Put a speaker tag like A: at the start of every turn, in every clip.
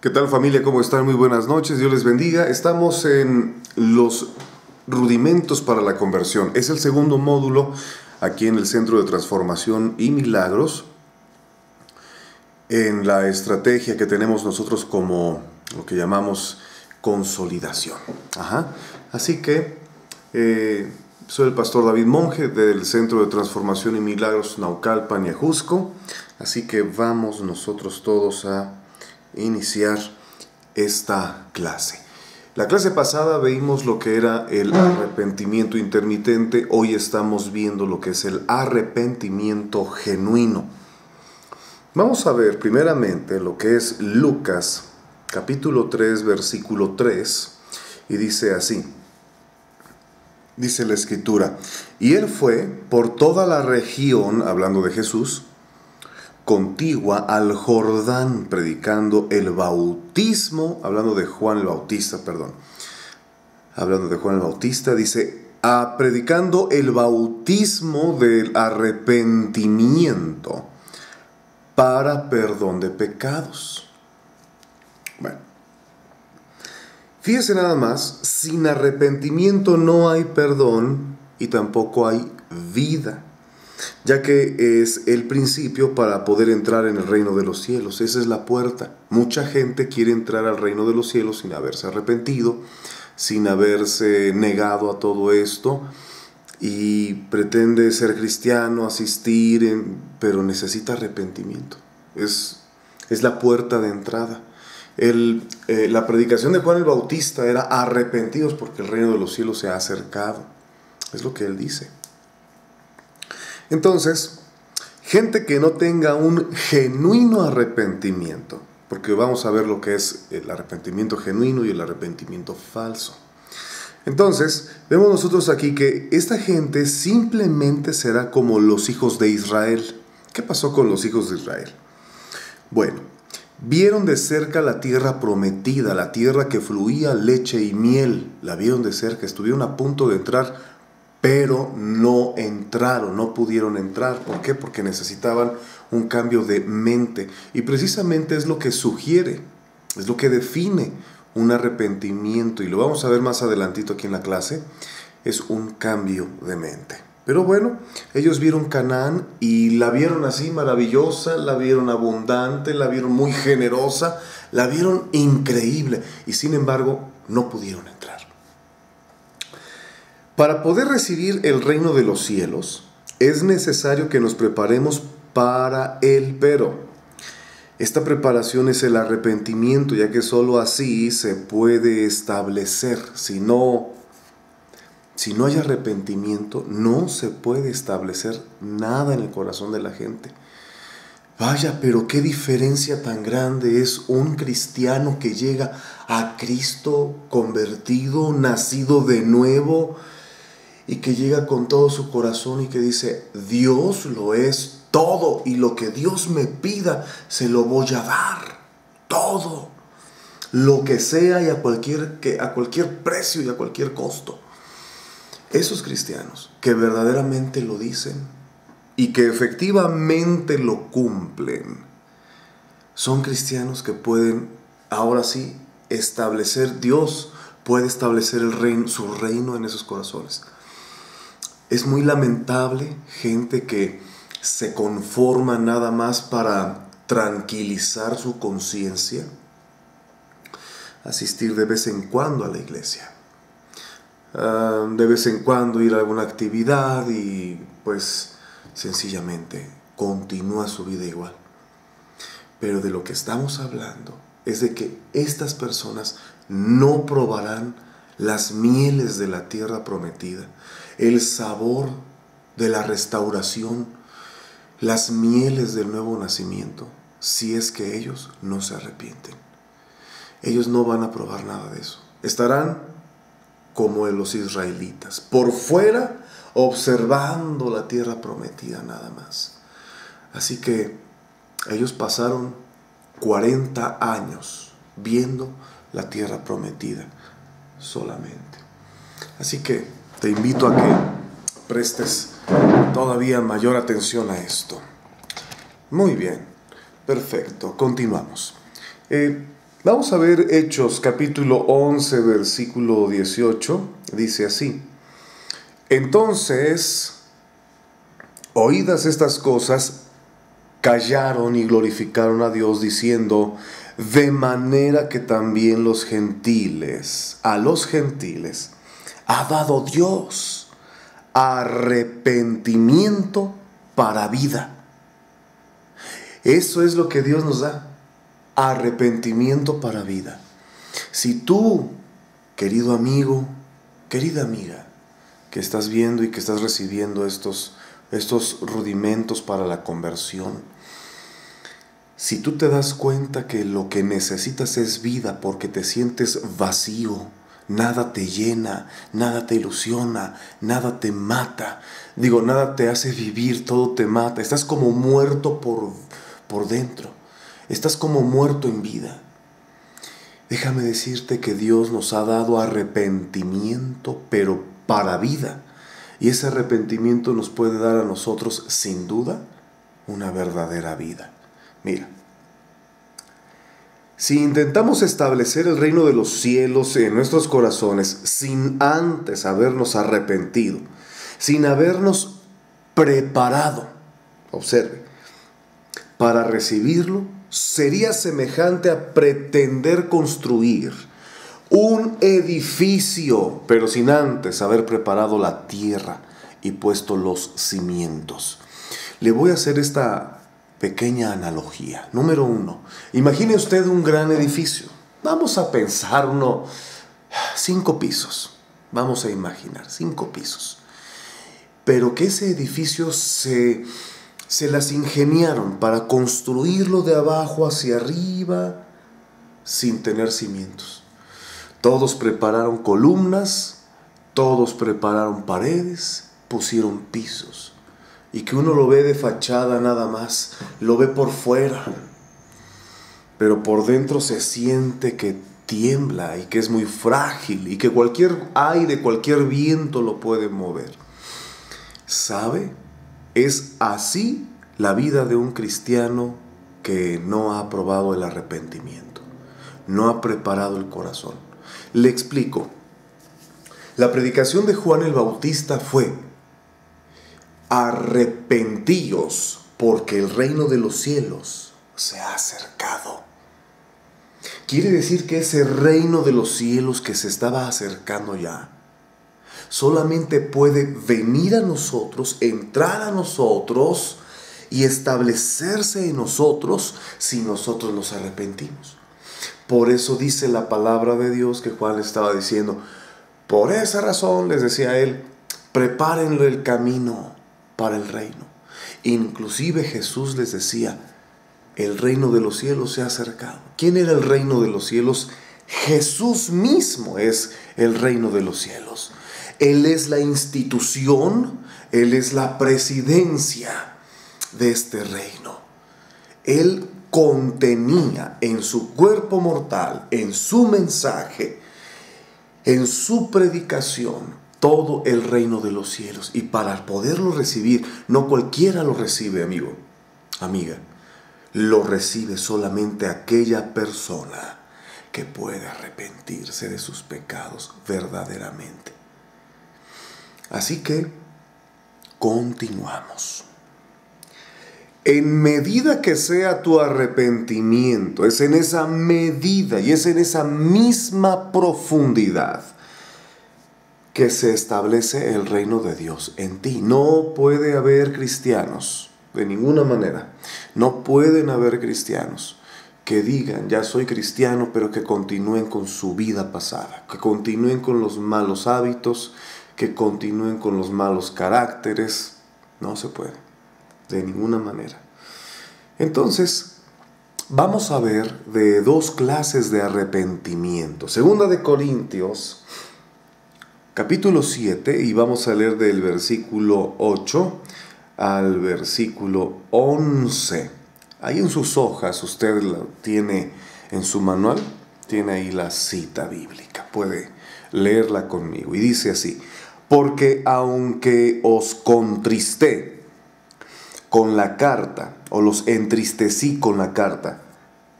A: ¿Qué tal, familia? ¿Cómo están? Muy buenas noches, Dios les bendiga. Estamos en los rudimentos para la conversión. Es el segundo módulo aquí en el Centro de Transformación y Milagros, en la estrategia que tenemos nosotros como lo que llamamos consolidación. Así que soy el pastor David Monge del Centro de Transformación y Milagros Naucalpan y Ajusco. Así que vamos nosotros todos a iniciar esta clase. La clase pasada vimos lo que era el arrepentimiento intermitente. Hoy estamos viendo lo que es el arrepentimiento genuino. Vamos a ver primeramente lo que es Lucas capítulo 3 versículo 3 y dice así. Dice la escritura: y él fue por toda la región, hablando de Jesús, contigua al Jordán, predicando el bautismo, hablando de Juan el Bautista, dice, predicando el bautismo del arrepentimiento para perdón de pecados. Bueno, fíjese nada más, sin arrepentimiento no hay perdón y tampoco hay vida, ya que es el principio para poder entrar en el reino de los cielos. Esa es la puerta. Mucha gente quiere entrar al reino de los cielos sin haberse arrepentido, sin haberse negado a todo esto, y pretende ser cristiano, asistir, pero necesita arrepentimiento. Es la puerta de entrada. La predicación de Juan el Bautista era arrepentidos porque el reino de los cielos se ha acercado. Es lo que él dice. Entonces, gente que no tenga un genuino arrepentimiento, porque vamos a ver lo que es el arrepentimiento genuino y el arrepentimiento falso. Entonces, vemos nosotros aquí que esta gente simplemente será como los hijos de Israel. ¿Qué pasó con los hijos de Israel? Bueno, vieron de cerca la tierra prometida, la tierra que fluía leche y miel. La vieron de cerca, estuvieron a punto de entrar, pero no entraron, no pudieron entrar. ¿Por qué? Porque necesitaban un cambio de mente. Y precisamente es lo que sugiere, es lo que define un arrepentimiento. Y lo vamos a ver más adelantito aquí en la clase. Es un cambio de mente. Pero bueno, ellos vieron Canaán y la vieron así maravillosa, la vieron abundante, la vieron muy generosa, la vieron increíble. Y sin embargo, no pudieron entrar. Para poder recibir el reino de los cielos, es necesario que nos preparemos para él, pero esta preparación es el arrepentimiento, ya que sólo así se puede establecer. Si no hay arrepentimiento, no se puede establecer nada en el corazón de la gente. Vaya, pero qué diferencia tan grande es un cristiano que llega a Cristo convertido, nacido de nuevo, y que llega con todo su corazón y que dice: Dios lo es todo, y lo que Dios me pida se lo voy a dar, todo, lo que sea, y a cualquier precio y a cualquier costo. Esos cristianos que verdaderamente lo dicen y que efectivamente lo cumplen, son cristianos que pueden ahora sí establecer, Dios puede establecer su reino en esos corazones. Es muy lamentable gente que se conforma nada más para tranquilizar su conciencia, asistir de vez en cuando a la iglesia, de vez en cuando ir a alguna actividad y pues sencillamente continúa su vida igual. Pero de lo que estamos hablando es de que estas personas no probarán las mieles de la tierra prometida, el sabor de la restauración, las mieles del nuevo nacimiento, si es que ellos no se arrepienten. Ellos no van a probar nada de eso. Estarán como los israelitas, por fuera, observando la tierra prometida nada más. Así que ellos pasaron 40 años viendo la tierra prometida solamente. Así que te invito a que prestes todavía mayor atención a esto. Muy bien, perfecto, continuamos. Vamos a ver Hechos capítulo 11, versículo 18. Dice así: entonces, oídas estas cosas, callaron y glorificaron a Dios diciendo: de manera que también a los gentiles, ha dado Dios arrepentimiento para vida. Eso es lo que Dios nos da, arrepentimiento para vida. Si tú, querido amigo, querida amiga, que estás viendo y que estás recibiendo estos rudimentos para la conversión, si tú te das cuenta que lo que necesitas es vida porque te sientes vacío, nada te llena, nada te ilusiona, nada te mata, nada te hace vivir, todo te mata, estás como muerto por dentro, estás como muerto en vida. Déjame decirte que Dios nos ha dado arrepentimiento, pero para vida. Y ese arrepentimiento nos puede dar a nosotros, sin duda, una verdadera vida. Mira, si intentamos establecer el reino de los cielos en nuestros corazones sin antes habernos arrepentido, sin habernos preparado, observe, para recibirlo, sería semejante a pretender construir un edificio, pero sin antes haber preparado la tierra y puesto los cimientos. Le voy a hacer esta pequeña analogía. Número 1, imagine usted un gran edificio. Vamos a pensar 5 pisos. Vamos a imaginar 5 pisos. Pero que ese edificio se las ingeniaron para construirlo de abajo hacia arriba sin tener cimientos. Todos prepararon columnas, todos prepararon paredes, pusieron pisos. Y que uno lo ve de fachada nada más, lo ve por fuera, pero por dentro se siente que tiembla y que es muy frágil y que cualquier aire, cualquier viento lo puede mover. ¿Sabe? Es así la vida de un cristiano que no ha probado el arrepentimiento, no ha preparado el corazón. Le explico. La predicación de Juan el Bautista fue: arrepentíos, porque el reino de los cielos se ha acercado. Quiere decir que ese reino de los cielos que se estaba acercando ya, solamente puede venir a nosotros, entrar a nosotros y establecerse en nosotros si nosotros nos arrepentimos. Por eso dice la palabra de Dios que Juan estaba diciendo: por esa razón, les decía él, prepárenle el camino para el reino. Inclusive Jesús les decía: el reino de los cielos se ha acercado. ¿Quién era el reino de los cielos? Jesús mismo es el reino de los cielos. Él es la institución, Él es la presidencia de este reino. Él contenía en su cuerpo mortal, en su mensaje, en su predicación, todo el reino de los cielos. Y para poderlo recibir, no cualquiera lo recibe, amigo, amiga. Lo recibe solamente aquella persona que puede arrepentirse de sus pecados verdaderamente. Así que continuamos. En medida que sea tu arrepentimiento, es en esa medida y es en esa misma profundidad que se establece el reino de Dios en ti. No puede haber cristianos, de ninguna manera, no pueden haber cristianos que digan: ya soy cristiano, pero que continúen con su vida pasada, que continúen con los malos hábitos, que continúen con los malos caracteres. No se puede, de ninguna manera. Entonces, vamos a ver de 2 clases de arrepentimiento. Segunda de Corintios, capítulo 7, y vamos a leer del versículo 8 al versículo 11. Ahí en sus hojas, usted lo tiene en su manual, tiene ahí la cita bíblica, puede leerla conmigo. Y dice así: porque aunque os contristé con la carta, o los entristecí con la carta,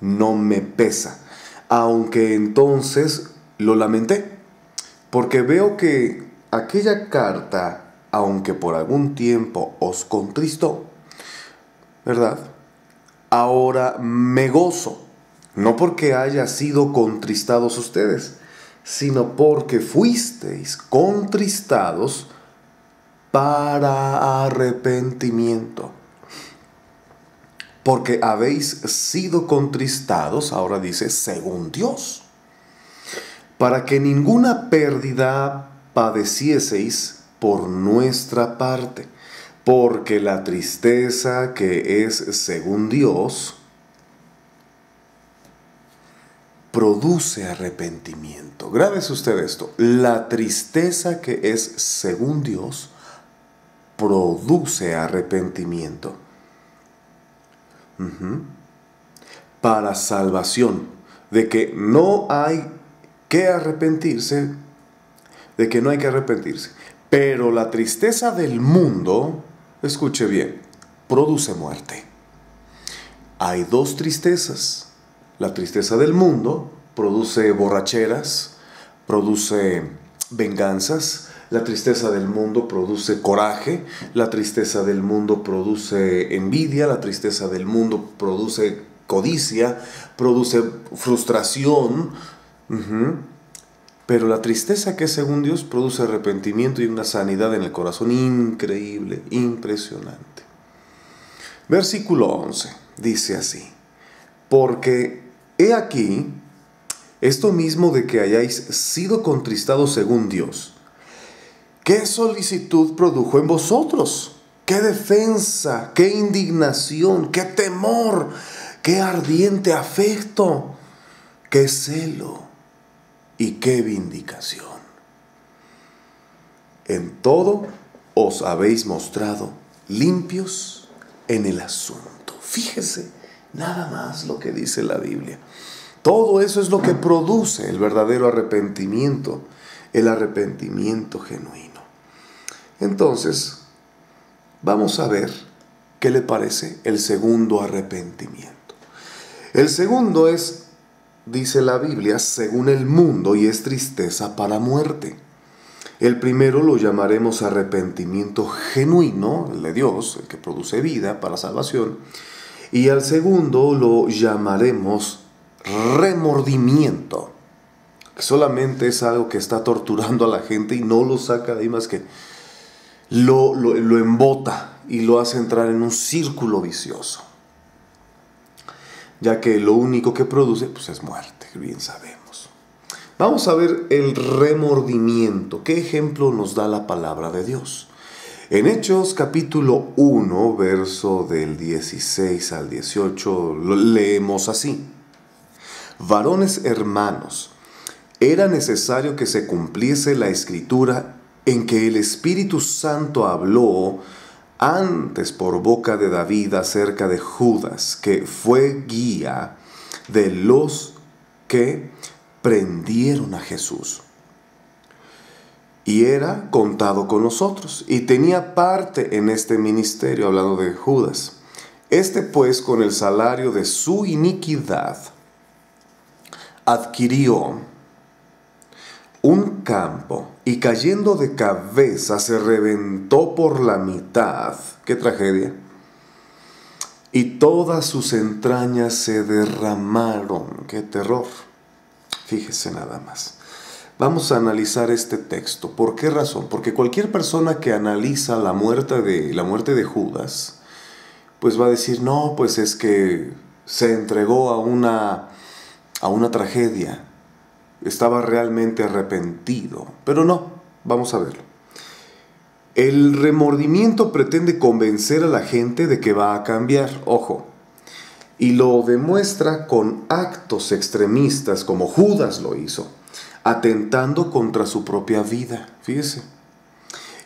A: no me pesa. aunque entonces lo lamenté, porque veo que aquella carta, aunque por algún tiempo os contristó, ¿verdad? Ahora me gozo, no porque haya sido contristados ustedes, sino porque fuisteis contristados para arrepentimiento. Porque habéis sido contristados, ahora dice, según Dios, para que ninguna pérdida padecieseis por nuestra parte, porque la tristeza que es según Dios produce arrepentimiento. Grábese usted esto, la tristeza que es según Dios produce arrepentimiento. Para salvación, de que no hay que arrepentirse, pero la tristeza del mundo, escuche bien, produce muerte. Hay dos tristezas. La tristeza del mundo produce borracheras, produce venganzas. La tristeza del mundo produce coraje, la tristeza del mundo produce envidia, la tristeza del mundo produce codicia, produce frustración. Pero la tristeza que es según Dios produce arrepentimiento y una sanidad en el corazón increíble, impresionante. Versículo 11 dice así: porque he aquí esto mismo de que hayáis sido contristados según Dios, ¿qué solicitud produjo en vosotros? ¿Qué defensa? ¿Qué indignación? ¿Qué temor? ¿Qué ardiente afecto? ¿Qué celo? ¿Y qué vindicación? En todo os habéis mostrado limpios en el asunto. Fíjese nada más lo que dice la Biblia. Todo eso es lo que produce el verdadero arrepentimiento, el arrepentimiento genuino. Entonces, vamos a ver qué le parece el segundo arrepentimiento. El segundo es, dice la Biblia, según el mundo, y es tristeza para muerte. El primero lo llamaremos arrepentimiento genuino, el de Dios, el que produce vida para salvación. Y al segundo lo llamaremos remordimiento, que solamente es algo que está torturando a la gente y no lo saca de ahí más que lo embota y lo hace entrar en un círculo vicioso, ya que lo único que produce pues es muerte, bien sabemos. Vamos a ver el remordimiento. ¿Qué ejemplo nos da la palabra de Dios? En Hechos capítulo 1, verso del 16 al 18, lo leemos así: varones hermanos, era necesario que se cumpliese la escritura en que el Espíritu Santo habló antes por boca de David acerca de Judas, que fue guía de los que prendieron a Jesús. Y era contado con nosotros, y tenía parte en este ministerio, hablando de Judas. Este pues, con el salario de su iniquidad, adquirió un campo, y cayendo de cabeza se reventó por la mitad. ¡Qué tragedia! Y todas sus entrañas se derramaron. ¡Qué terror! Fíjese nada más. Vamos a analizar este texto. ¿Por qué razón? Porque cualquier persona que analiza la muerte de Judas, pues va a decir, no, pues es que se entregó a una tragedia. Estaba realmente arrepentido. Pero no, vamos a verlo. El remordimiento pretende convencer a la gente de que va a cambiar, ojo, y lo demuestra con actos extremistas como Judas lo hizo, atentando contra su propia vida. Fíjese,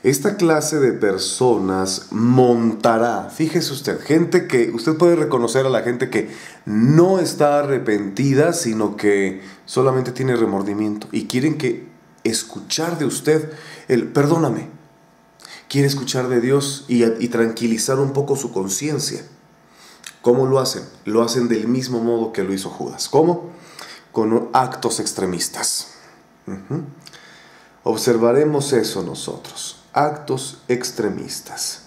A: esta clase de personas montará, fíjese usted, gente que, usted puede reconocer a la gente que no está arrepentida, sino que solamente tiene remordimiento y quieren escuchar de usted el perdóname. Quiere escuchar de Dios y tranquilizar un poco su conciencia. ¿Cómo lo hacen? Lo hacen del mismo modo que lo hizo Judas. ¿Cómo? con actos extremistas. Observaremos eso nosotros, actos extremistas.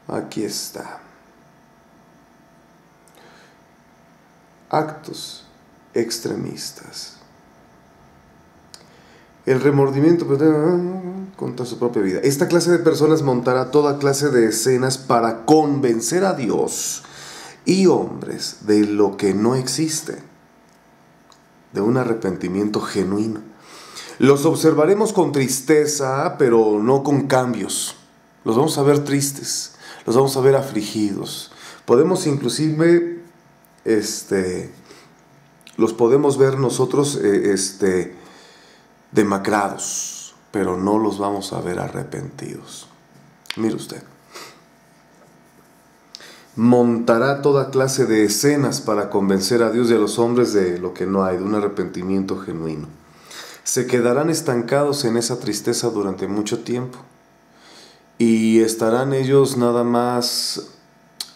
A: Aquí está. Actos extremistas. El remordimiento contra su propia vida. Esta clase de personas montará toda clase de escenas para convencer a Dios y hombres de lo que no existe, de un arrepentimiento genuino. Los observaremos con tristeza, pero no con cambios. Los vamos a ver tristes, los vamos a ver afligidos. Podemos inclusive, los podemos ver nosotros, demacrados, pero no los vamos a ver arrepentidos. Mire usted. Montará toda clase de escenas para convencer a Dios y a los hombres de lo que no hay, de un arrepentimiento genuino. Se quedarán estancados en esa tristeza durante mucho tiempo y estarán ellos nada más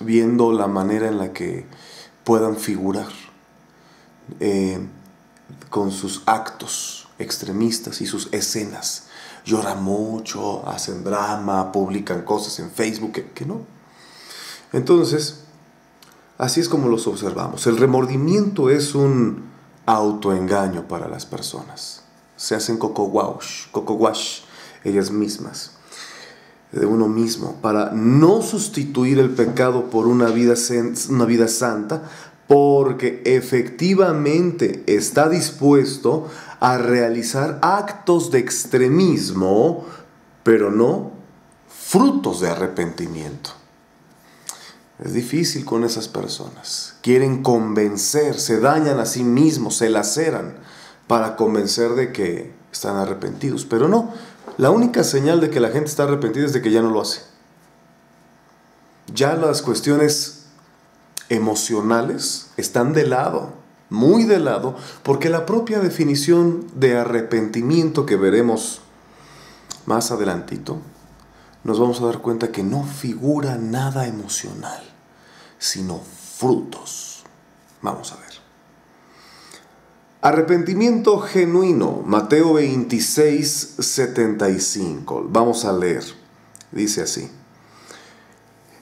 A: viendo la manera en la que puedan figurar con sus actos extremistas y sus escenas. Lloran mucho, hacen drama, publican cosas en Facebook que no. Entonces, así es como los observamos. El remordimiento es un autoengaño para las personas. Se hacen coco wash ellas mismas, de uno mismo, para no sustituir el pecado por una vida santa, porque efectivamente está dispuesto a realizar actos de extremismo, pero no frutos de arrepentimiento. Es difícil con esas personas. Quieren convencer, se dañan a sí mismos, se laceran para convencer de que están arrepentidos. Pero no, la única señal de que la gente está arrepentida es de que ya no lo hace. Ya las cuestiones emocionales están de lado, muy de lado, porque la propia definición de arrepentimiento que veremos más adelantito, nos vamos a dar cuenta que no figura nada emocional, sino frutos. Vamos a ver. Arrepentimiento genuino, Mateo 26, 75. Vamos a leer. Dice así.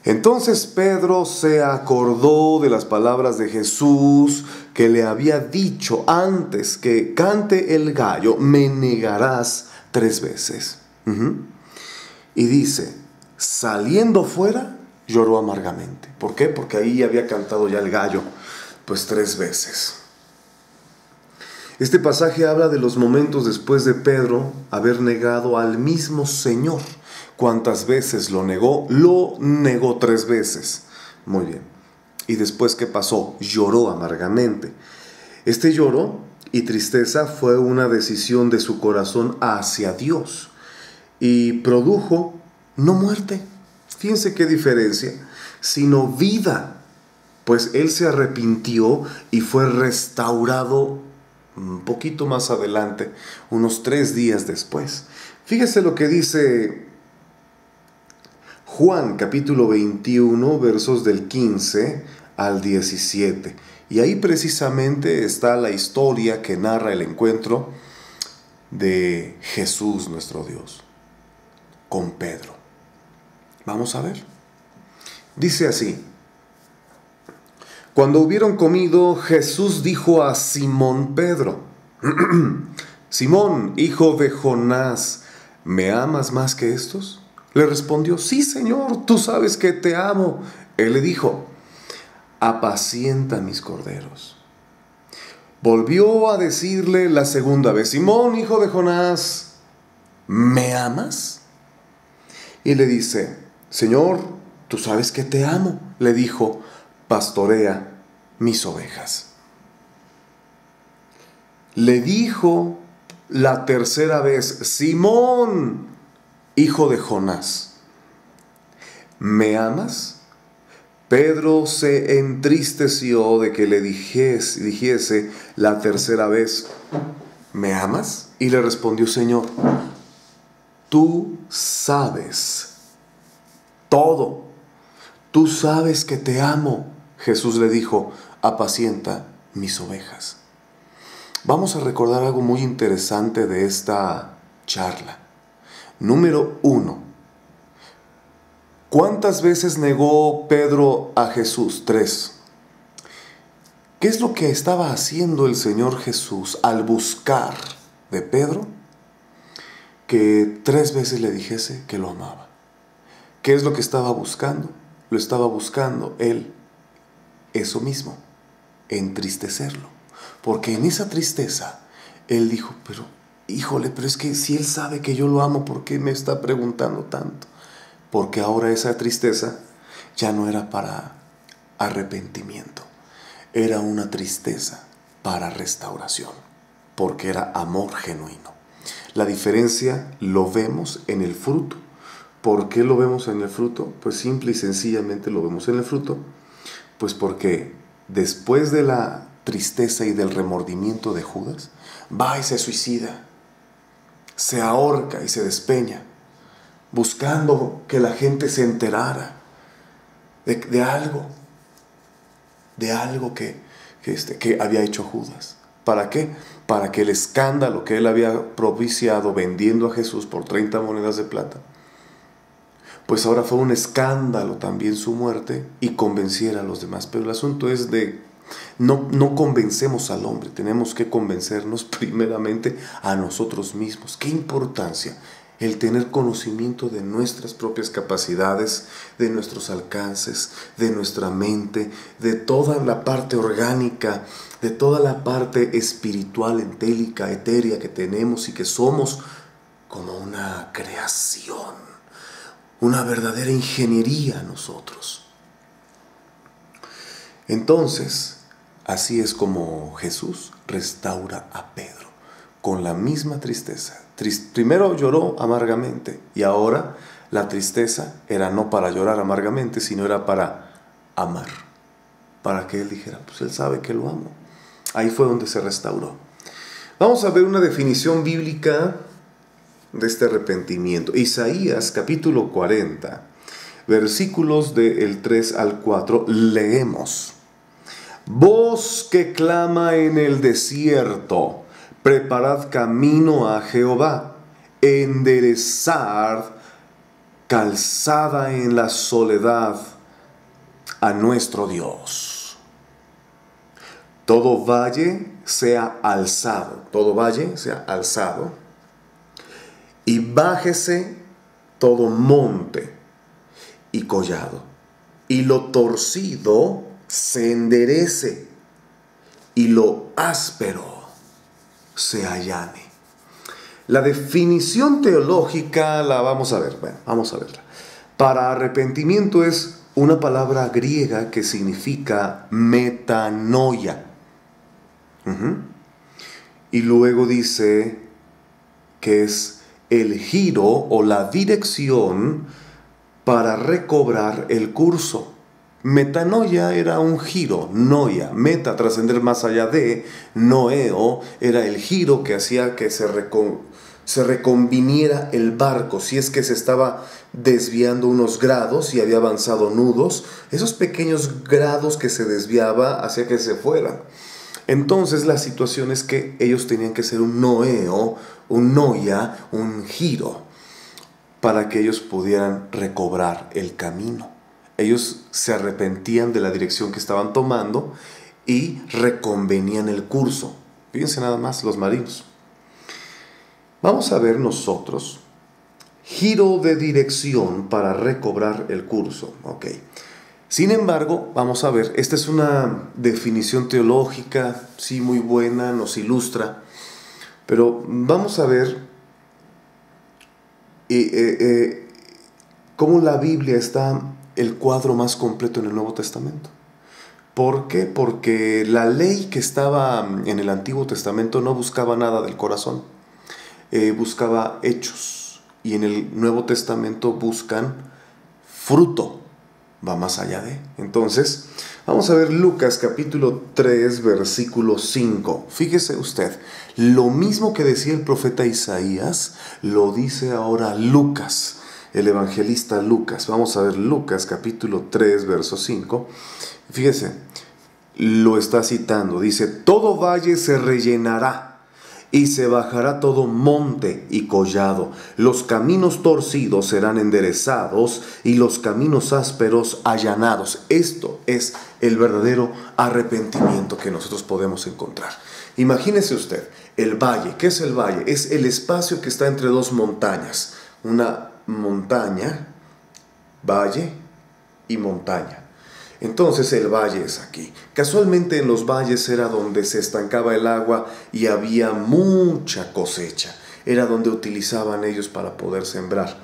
A: Entonces Pedro se acordó de las palabras de Jesús que le había dicho antes que cante el gallo, me negarás 3 veces. Y dice, saliendo fuera, lloró amargamente. ¿Por qué? Porque ahí había cantado ya el gallo, pues 3 veces. Este pasaje habla de los momentos después de Pedro haber negado al mismo Señor. ¿Cuántas veces lo negó? Lo negó 3 veces. Muy bien. ¿Y después qué pasó? Lloró amargamente. Este lloro y tristeza fue una decisión de su corazón hacia Dios. Y produjo no muerte, fíjense qué diferencia, sino vida, pues él se arrepintió y fue restaurado un poquito más adelante, unos 3 días después. Fíjese lo que dice Juan capítulo 21, versos del 15 al 17. Y ahí precisamente está la historia que narra el encuentro de Jesús nuestro Dios con Pedro. Vamos a ver. Dice así. Cuando hubieron comido, Jesús dijo a Simón Pedro, Simón, hijo de Jonás, ¿me amas más que estos? Le respondió, sí, Señor, tú sabes que te amo. Él le dijo, apacienta mis corderos. Volvió a decirle la segunda vez, Simón, hijo de Jonás, ¿me amas? Y le dice, Señor, tú sabes que te amo. Le dijo, pastorea mis ovejas. Le dijo la tercera vez, Simón, hijo de Jonás, ¿me amas? Pedro se entristeció de que le dijese la tercera vez, ¿me amas? Y le respondió, Señor, tú sabes todo. Tú sabes que te amo. Jesús le dijo: apacienta mis ovejas. Vamos a recordar algo muy interesante de esta charla. Número 1. ¿Cuántas veces negó Pedro a Jesús? 3. ¿Qué es lo que estaba haciendo el Señor Jesús al buscar de Pedro? Que 3 veces le dijese que lo amaba. ¿Qué es lo que estaba buscando? Lo estaba buscando él, eso mismo, entristecerlo. Porque en esa tristeza, él dijo: pero, híjole, pero es que si él sabe que yo lo amo, ¿por qué me está preguntando tanto? Porque ahora esa tristeza ya no era para arrepentimiento. Era una tristeza para restauración, porque era amor genuino. La diferencia lo vemos en el fruto. ¿Por qué lo vemos en el fruto? Pues simple y sencillamente lo vemos en el fruto, pues porque después de la tristeza y del remordimiento de Judas, va y se suicida, se ahorca y se despeña, buscando que la gente se enterara de algo que había hecho Judas. ¿Para qué? Para que el escándalo que él había propiciado vendiendo a Jesús por 30 monedas de plata, pues ahora fue un escándalo también su muerte, y convenciera a los demás. Pero el asunto es no convencemos al hombre, tenemos que convencernos primeramente a nosotros mismos. ¿Qué importancia el tener conocimiento de nuestras propias capacidades, de nuestros alcances, de nuestra mente, de toda la parte orgánica, de toda la parte espiritual, entélica, etérea que tenemos y que somos como una creación, una verdadera ingeniería nosotros? Entonces, así es como Jesús restaura a Pedro, con la misma tristeza. Primero lloró amargamente, y ahora la tristeza era no para llorar amargamente, sino era para amar, para que él dijera: pues él sabe que lo amo. Ahí fue donde se restauró. Vamos a ver una definición bíblica de este arrepentimiento. Isaías capítulo 40, versículos del 3 al 4, leemos: voz que clama en el desierto, preparad camino a Jehová, enderezad calzada en la soledad a nuestro Dios. Todo valle sea alzado, y bájese todo monte y collado, y lo torcido se enderece, y lo áspero se allane. La definición teológica la vamos a ver. Bueno, vamos a verla. Para arrepentimiento es una palabra griega que significa metanoia. Y luego dice que es el giro o la dirección para recobrar el curso. Metanoia era un giro, noia, meta, trascender más allá de, noeo, era el giro que hacía que se reconviniera el barco. Si es que se estaba desviando unos grados y había avanzado nudos, esos pequeños grados que se desviaba hacía que se fueran. Entonces la situación es que ellos tenían que ser un noeo, un noia, un giro, para que ellos pudieran recobrar el camino. Ellos se arrepentían de la dirección que estaban tomando y reconvenían el curso. Fíjense nada más los marinos. Vamos a ver nosotros giro de dirección para recobrar el curso. Ok. Sin embargo, vamos a ver, esta es una definición teológica, sí, muy buena, nos ilustra, pero vamos a ver cómo la Biblia está el cuadro más completo en el Nuevo Testamento. ¿Por qué? Porque la ley que estaba en el Antiguo Testamento no buscaba nada del corazón, buscaba hechos, y en el Nuevo Testamento buscan fruto, va más allá de. Entonces, vamos a ver Lucas capítulo 3, versículo 5. Fíjese usted, lo mismo que decía el profeta Isaías, lo dice ahora Lucas, el evangelista Lucas. Vamos a ver Lucas capítulo 3, verso 5. Fíjese, lo está citando. Dice, todo valle se rellenará y se bajará todo monte y collado. Los caminos torcidos serán enderezados y los caminos ásperos allanados. Esto es el verdadero arrepentimiento que nosotros podemos encontrar. Imagínese usted, el valle. ¿Qué es el valle? Es el espacio que está entre dos montañas. Una montaña, valle y montaña. Entonces el valle es aquí. Casualmente en los valles era donde se estancaba el agua y había mucha cosecha. Era donde utilizaban ellos para poder sembrar.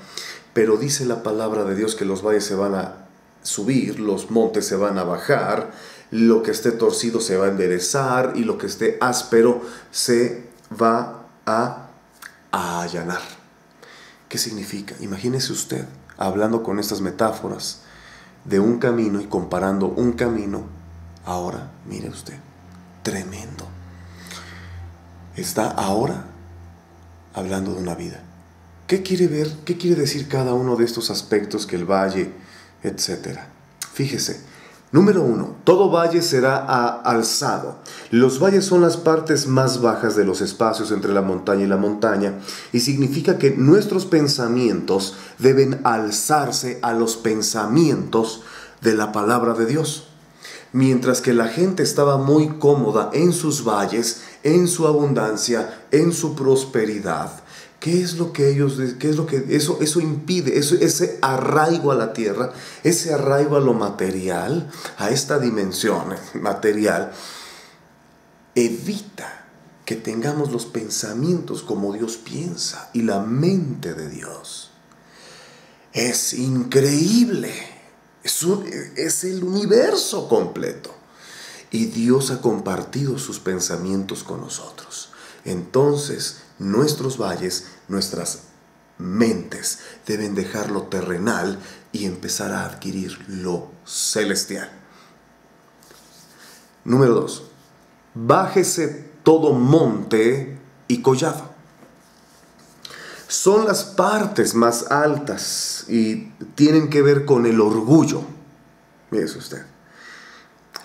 A: Pero dice la palabra de Dios que los valles se van a subir, los montes se van a bajar, lo que esté torcido se va a enderezar y lo que esté áspero se va a allanar. ¿Qué significa? Imagínese usted hablando con estas metáforas de un camino y comparando un camino. Ahora, mire usted, tremendo. Está ahora hablando de una vida. ¿Qué quiere ver? ¿Qué quiere decir cada uno de estos aspectos que el valle, etcétera? Fíjese, número 1, todo valle será alzado. Los valles son las partes más bajas de los espacios entre la montaña y la montaña, y significa que nuestros pensamientos deben alzarse a los pensamientos de la palabra de Dios. Mientras que la gente estaba muy cómoda en sus valles, en su abundancia, en su prosperidad, ¿qué es lo que eso impide? Ese arraigo a la tierra, ese arraigo a lo material, a esta dimensión material, evita que tengamos los pensamientos como Dios piensa y la mente de Dios. Es increíble, es el universo completo. Y Dios ha compartido sus pensamientos con nosotros. Entonces, nuestros valles, nuestras mentes deben dejar lo terrenal y empezar a adquirir lo celestial. Número 2. Bájese todo monte y collado. Son las partes más altas y tienen que ver con el orgullo. Mire usted.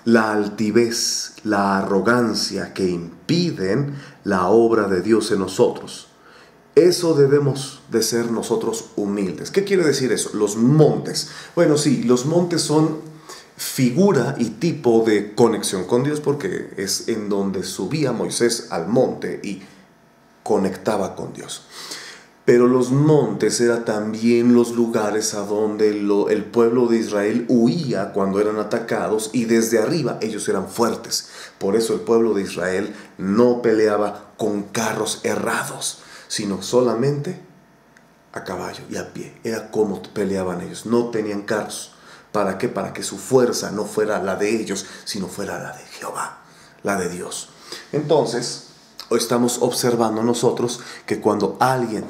A: La altivez, la arrogancia que impiden la obra de Dios en nosotros. Eso debemos de ser nosotros humildes. ¿Qué quiere decir eso? Los montes. Bueno, sí, los montes son figura y tipo de conexión con Dios porque es en donde subía Moisés al monte y conectaba con Dios. Pero los montes eran también los lugares a donde el pueblo de Israel huía cuando eran atacados y desde arriba ellos eran fuertes. Por eso el pueblo de Israel no peleaba con carros herrados, sino solamente a caballo y a pie. Era como peleaban ellos, no tenían carros. ¿Para qué? Para que su fuerza no fuera la de ellos, sino fuera la de Jehová, la de Dios. Entonces, hoy estamos observando nosotros que cuando alguien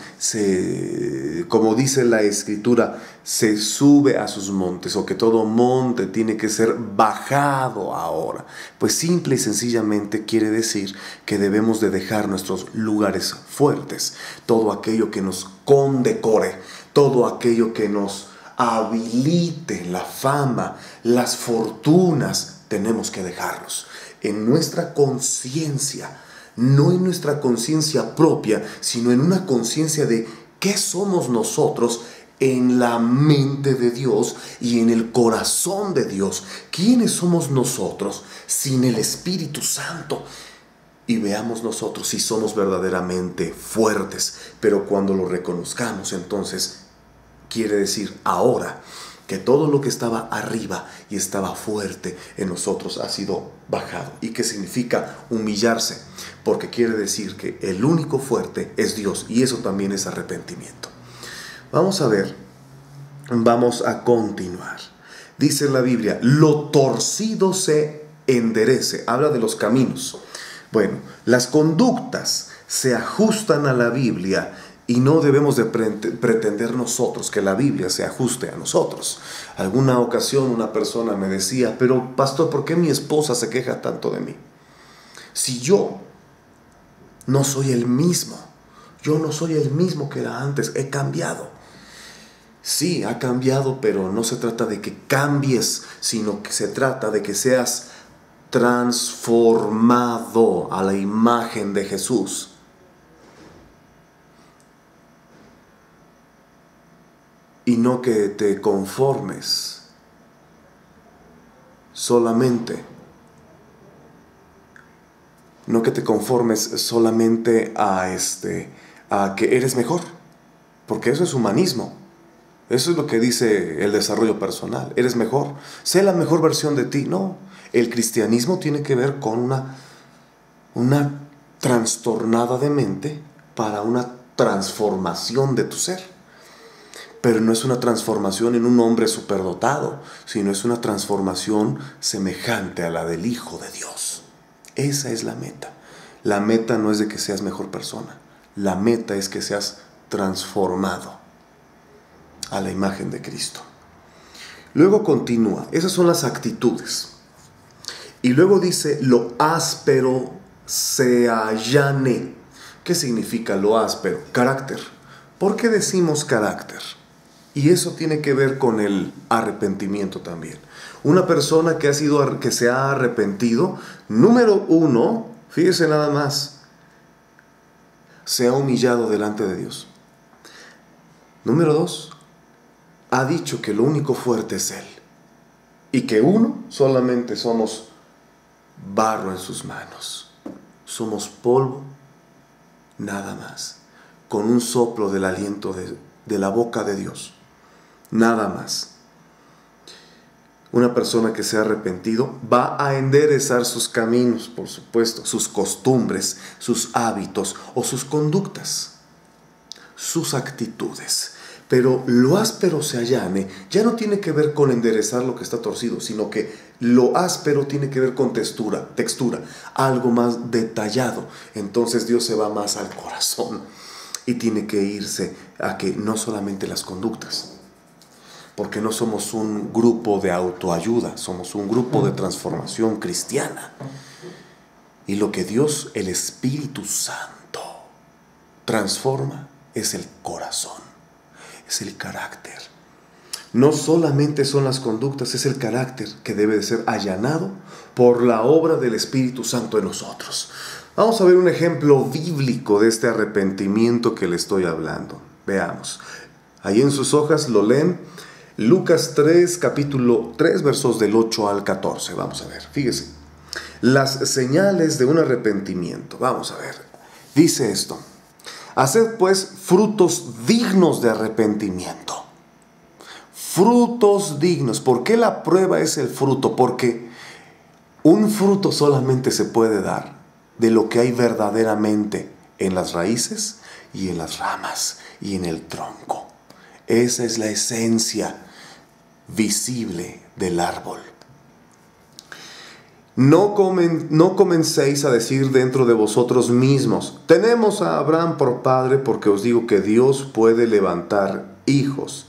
A: como dice la Escritura, se sube a sus montes, o que todo monte tiene que ser bajado ahora, pues simple y sencillamente quiere decir que debemos de dejar nuestros lugares fuertes, todo aquello que nos condecore, todo aquello que nos habilite la fama, las fortunas, tenemos que dejarlos en nuestra conciencia. No en nuestra conciencia propia, sino en una conciencia de qué somos nosotros en la mente de Dios y en el corazón de Dios. ¿Quiénes somos nosotros sin el Espíritu Santo? Y veamos nosotros si somos verdaderamente fuertes. Pero cuando lo reconozcamos, entonces quiere decir ahora que todo lo que estaba arriba y estaba fuerte en nosotros ha sido bajado. ¿Y qué significa humillarse? Porque quiere decir que el único fuerte es Dios, y eso también es arrepentimiento. Vamos a ver, vamos a continuar. Dice la Biblia, lo torcido se enderece. Habla de los caminos. Bueno, las conductas se ajustan a la Biblia y no debemos de pretender nosotros que la Biblia se ajuste a nosotros. Alguna ocasión una persona me decía, pero pastor, ¿por qué mi esposa se queja tanto de mí? Si yo no soy el mismo, yo no soy el mismo que era antes, he cambiado. Sí, ha cambiado, pero no se trata de que cambies, sino que se trata de que seas transformado a la imagen de Jesús. Y no que te conformes solamente. No que te conformes solamente a que eres mejor, porque eso es humanismo. Eso es lo que dice el desarrollo personal. Eres mejor, sé la mejor versión de ti. No, el cristianismo tiene que ver con una trastornada de mente para una transformación de tu ser. Pero no es una transformación en un hombre superdotado, sino es una transformación semejante a la del Hijo de Dios. Esa es la meta. La meta no es de que seas mejor persona. La meta es que seas transformado a la imagen de Cristo. Luego continúa. Esas son las actitudes. Y luego dice, lo áspero se allane. ¿Qué significa lo áspero? Carácter. ¿Por qué decimos carácter? Y eso tiene que ver con el arrepentimiento también. Una persona que se ha arrepentido, número uno, fíjese nada más, se ha humillado delante de Dios. Número dos, ha dicho que lo único fuerte es Él. Y que uno solamente somos barro en sus manos. Somos polvo, nada más. Con un soplo del aliento de la boca de Dios. Nada más. Una persona que se ha arrepentido va a enderezar sus caminos, por supuesto, sus costumbres, sus hábitos o sus conductas, sus actitudes. Pero lo áspero se allane ya no tiene que ver con enderezar lo que está torcido, sino que lo áspero tiene que ver con textura, algo más detallado. Entonces Dios se va más al corazón y tiene que irse a que no solamente las conductas, porque no somos un grupo de autoayuda, somos un grupo de transformación cristiana. Y lo que Dios, el Espíritu Santo, transforma es el corazón, es el carácter. No solamente son las conductas, es el carácter que debe de ser allanado por la obra del Espíritu Santo en nosotros. Vamos a ver un ejemplo bíblico de este arrepentimiento que le estoy hablando. Veamos. Ahí en sus hojas lo leen. Lucas 3, capítulo 3, versos del 8 al 14. Vamos a ver, fíjese. Las señales de un arrepentimiento. Vamos a ver. Dice esto. Haced pues frutos dignos de arrepentimiento. Frutos dignos. ¿Por qué la prueba es el fruto? Porque un fruto solamente se puede dar de lo que hay verdaderamente en las raíces y en las ramas y en el tronco. Esa es la esencia visible del árbol. No comencéis a decir dentro de vosotros mismos, tenemos a Abraham por padre, porque os digo que Dios puede levantar hijos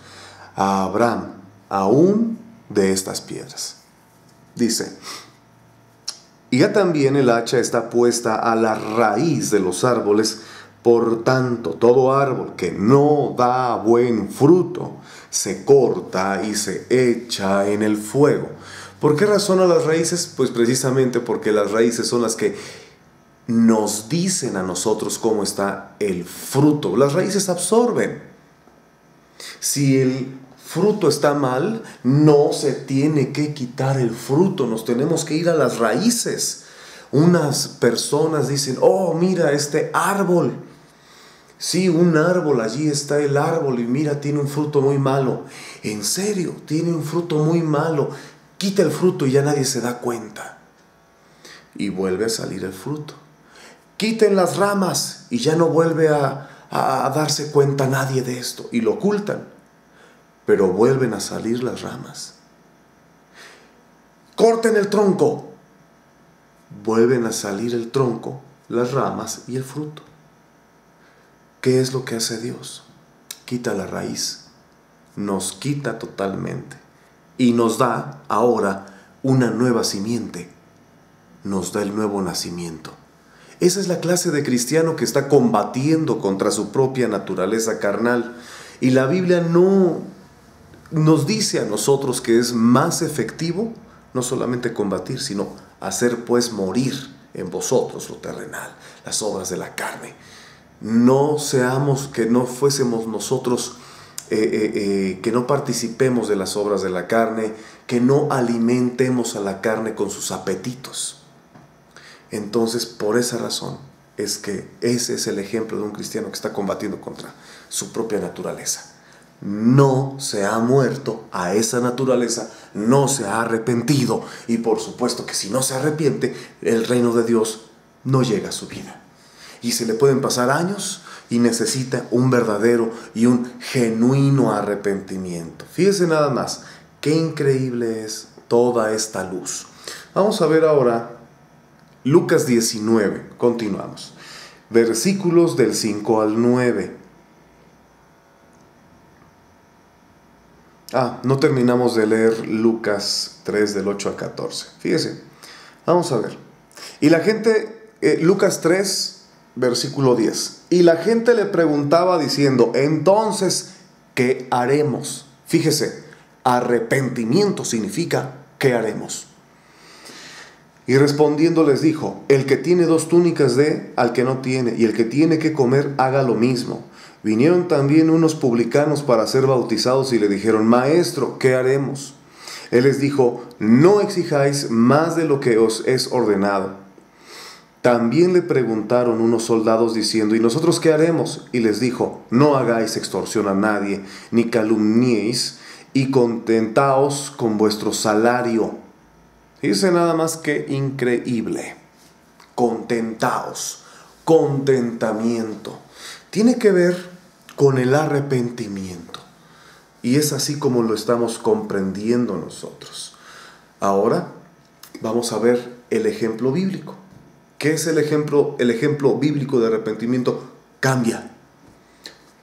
A: a Abraham aún de estas piedras. Dice, y ya también el hacha está puesta a la raíz de los árboles. Por tanto, todo árbol que no da buen fruto se corta y se echa en el fuego. ¿Por qué razón a las raíces? Pues precisamente porque las raíces son las que nos dicen a nosotros cómo está el fruto. Las raíces absorben. Si el fruto está mal, no se tiene que quitar el fruto, nos tenemos que ir a las raíces. Unas personas dicen, oh, mira este árbol. Sí, un árbol, allí está el árbol y mira, tiene un fruto muy malo. En serio, tiene un fruto muy malo. Quita el fruto y ya nadie se da cuenta. Y vuelve a salir el fruto. Quiten las ramas y ya no vuelve a darse cuenta nadie de esto. Y lo ocultan. Pero vuelven a salir las ramas. Corten el tronco. Vuelven a salir el tronco, las ramas y el fruto. ¿Qué es lo que hace Dios? Quita la raíz, nos quita totalmente y nos da ahora una nueva simiente, nos da el nuevo nacimiento. Esa es la clase de cristiano que está combatiendo contra su propia naturaleza carnal. Y la Biblia no nos dice a nosotros que es más efectivo no solamente combatir, sino hacer pues morir en vosotros lo terrenal, las obras de la carne. No seamos, que no fuésemos nosotros, que no participemos de las obras de la carne, que no alimentemos a la carne con sus apetitos. Entonces, por esa razón, es que ese es el ejemplo de un cristiano que está combatiendo contra su propia naturaleza. No se ha muerto a esa naturaleza, no se ha arrepentido, y por supuesto que si no se arrepiente, el reino de Dios no llega a su vida. Y se le pueden pasar años y necesita un verdadero y un genuino arrepentimiento. Fíjese nada más, qué increíble es toda esta luz. Vamos a ver ahora Lucas 19, continuamos. Versículos del 5 al 9. No terminamos de leer Lucas 3 del 8 al 14. Fíjese, vamos a ver. Y la gente, Lucas 3, versículo 10. Y la gente le preguntaba diciendo, entonces, ¿qué haremos? Fíjese, arrepentimiento significa, ¿qué haremos? Y respondiendo les dijo, el que tiene 2 túnicas dé al que no tiene, y el que tiene que comer haga lo mismo. Vinieron también unos publicanos para ser bautizados y le dijeron, Maestro, ¿qué haremos? Él les dijo, no exijáis más de lo que os es ordenado. También le preguntaron unos soldados diciendo, ¿y nosotros qué haremos? Y les dijo, no hagáis extorsión a nadie, ni calumniéis, y contentaos con vuestro salario. Dice nada más que increíble. Contentaos, contentamiento. Tiene que ver con el arrepentimiento. Y es así como lo estamos comprendiendo nosotros. Ahora vamos a ver el ejemplo bíblico. ¿Qué es el ejemplo bíblico de arrepentimiento? Cambia.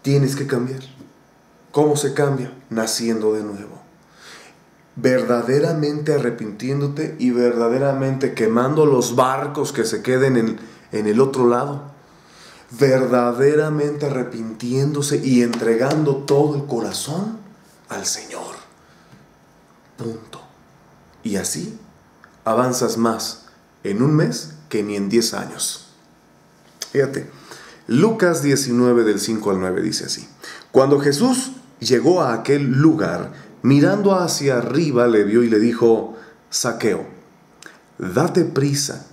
A: Tienes que cambiar. ¿Cómo se cambia? Naciendo de nuevo. Verdaderamente arrepintiéndote y verdaderamente quemando los barcos que se queden en el otro lado. Verdaderamente arrepintiéndose y entregando todo el corazón al Señor. Punto. Y así avanzas más en un mes que ni en 10 años. Fíjate, Lucas 19 del 5 al 9 dice así. Cuando Jesús llegó a aquel lugar, mirando hacia arriba le vio y le dijo, Zaqueo, date prisa,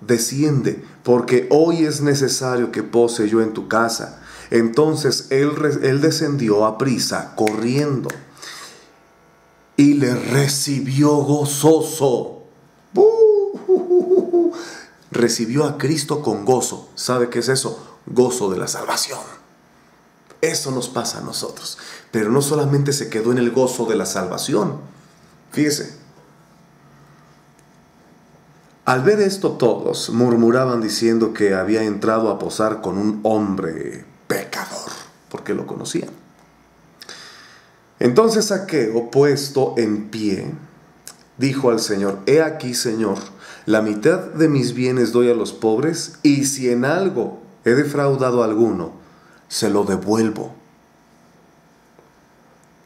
A: desciende, porque hoy es necesario que pose yo en tu casa. Entonces él descendió a prisa, corriendo, y le recibió gozoso. Recibió a Cristo con gozo. ¿Sabe qué es eso? Gozo de la salvación. Eso nos pasa a nosotros. Pero no solamente se quedó en el gozo de la salvación. Fíjese. Al ver esto todos murmuraban diciendo que había entrado a posar con un hombre pecador, porque lo conocían. Entonces Zaqueo, puesto en pie, dijo al Señor, he aquí, Señor, la mitad de mis bienes doy a los pobres, y si en algo he defraudado a alguno, se lo devuelvo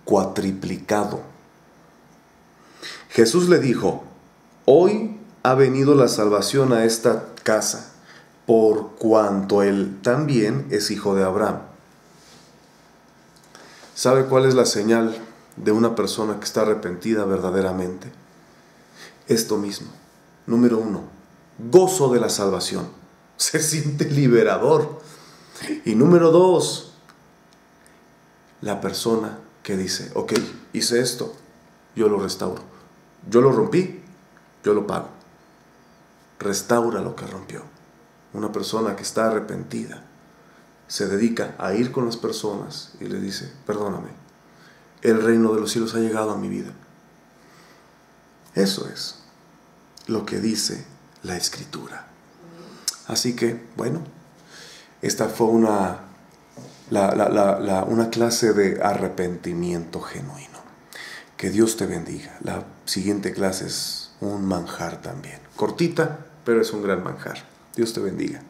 A: cuatriplicado. Jesús le dijo, hoy ha venido la salvación a esta casa, por cuanto él también es hijo de Abraham. ¿Sabe cuál es la señal de una persona que está arrepentida verdaderamente? Esto mismo. Número 1, gozo de la salvación. Se siente liberador. Y número 2, la persona que dice, ok, hice esto, yo lo restauro. Yo lo rompí, yo lo pago. Restaura lo que rompió. Una persona que está arrepentida se dedica a ir con las personas y le dice, perdóname, el reino de los cielos ha llegado a mi vida. Eso es lo que dice la Escritura. Así que, bueno, esta fue una clase de arrepentimiento genuino. Que Dios te bendiga. La siguiente clase es un manjar también. Cortita, pero es un gran manjar. Dios te bendiga.